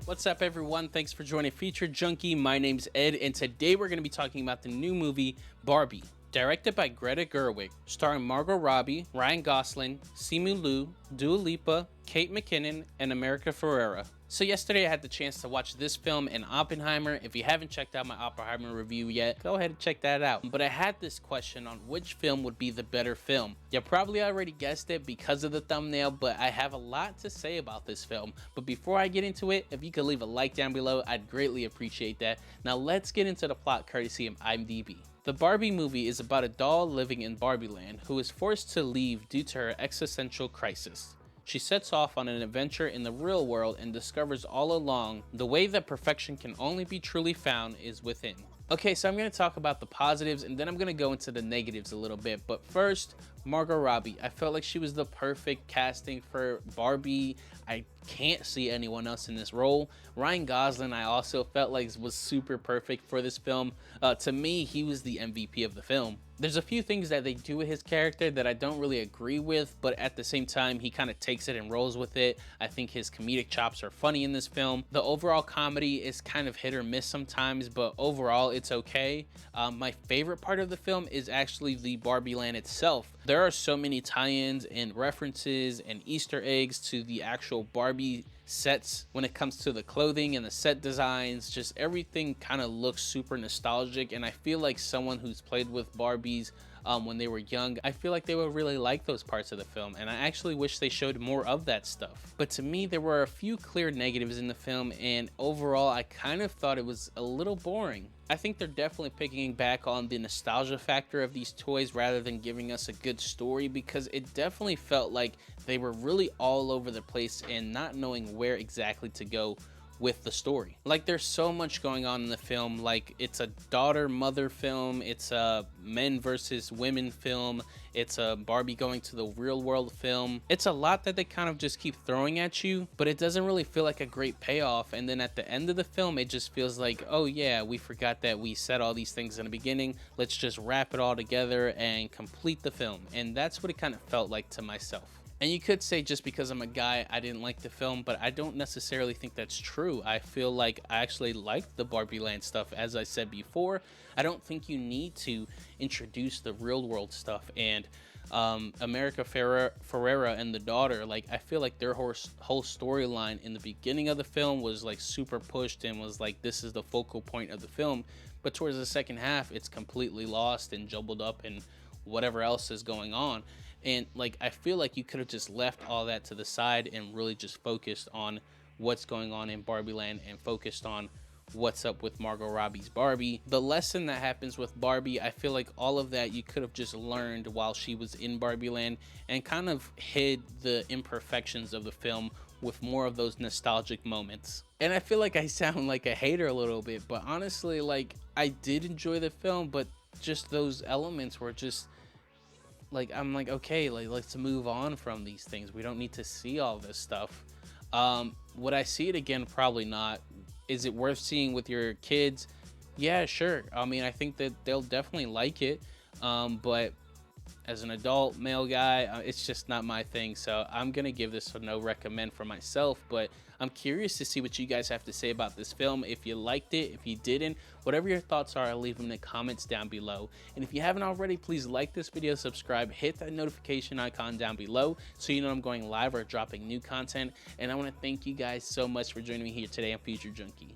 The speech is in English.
What's up, everyone? Thanks for joining Feature Junkie. My name's Ed, and today we're going to be talking about the new movie Barbie, directed by Greta Gerwig, starring Margot Robbie, Ryan Gosling, Simu Liu, Dua Lipa, Kate McKinnon, and America Ferrera. So yesterday I had the chance to watch this film and Oppenheimer. If you haven't checked out my Oppenheimer review yet, go ahead and check that out. But I had this question on which film would be the better film. You probably already guessed it because of the thumbnail, but I have a lot to say about this film. But before I get into it, if you could leave a like down below, I'd greatly appreciate that. Now let's get into the plot courtesy of IMDb. The Barbie movie is about a doll living in Barbie Land who is forced to leave due to her existential crisis. She sets off on an adventure in the real world and discovers all along the way that perfection can only be truly found is within. Okay, so I'm going to talk about the positives and then I'm going to go into the negatives a little bit. But first, Margot Robbie. I felt like she was the perfect casting for Barbie. I can't see anyone else in this role. Ryan Gosling, I also felt like was super perfect for this film. To me, he was the MVP of the film. There's a few things that they do with his character that I don't really agree with, but at the same time, he kind of takes it and rolls with it. I think his comedic chops are funny in this film. The overall comedy is kind of hit or miss sometimes, but overall, it's okay. My favorite part of the film is actually the Barbie Land itself. There are so many tie-ins and references and Easter eggs to the actual Barbie sets when it comes to the clothing and the set designs. Just everything kind of looks super nostalgic, and I feel like someone who's played with Barbies when they were young, I feel like they would really like those parts of the film, and I actually wish they showed more of that stuff. But to me, there were a few clear negatives in the film, and overall I kind of thought it was a little boring. I think they're definitely picking back on the nostalgia factor of these toys rather than giving us a good story, because it definitely felt like they were really all over the place and not knowing where exactly to go with the story. Like, there's so much going on in the film. Like, it's a daughter-mother film, it's a men versus women film, it's a Barbie going to the real world film. It's a lot that they kind of just keep throwing at you, but it doesn't really feel like a great payoff. And then at the end of the film, it just feels like, oh yeah, we forgot that we said all these things in the beginning, let's just wrap it all together and complete the film. And that's what it kind of felt like to myself. And you could say just because I'm a guy, I didn't like the film, but I don't necessarily think that's true. I feel like I actually liked the Barbie Land stuff. As I said before, I don't think you need to introduce the real world stuff. And America Ferrera and the daughter, like, I feel like their whole storyline in the beginning of the film was like super pushed and was like, this is the focal point of the film. But towards the second half, it's completely lost and jumbled up and whatever else is going on. And like, I feel like you could have just left all that to the side and really just focused on what's going on in Barbie Land and focused on what's up with Margot Robbie's Barbie. The lesson that happens with Barbie, I feel like all of that you could have just learned while she was in Barbie Land and kind of hid the imperfections of the film with more of those nostalgic moments. And I feel like I sound like a hater a little bit, but honestly, like, I did enjoy the film, but just those elements were just like, I'm like, okay, like, let's move on from these things. We don't need to see all this stuff. Would I see it again? Probably not. Is it worth seeing with your kids? Yeah, sure. I mean, I think that they'll definitely like it. But as an adult male guy, it's just not my thing. So I'm going to give this a no recommend for myself, but I'm curious to see what you guys have to say about this film. If you liked it, if you didn't, whatever your thoughts are, I'll leave them in the comments down below. And if you haven't already, please like this video, subscribe, hit that notification icon down below so you know I'm going live or dropping new content. And I want to thank you guys so much for joining me here today on Feature Junkie.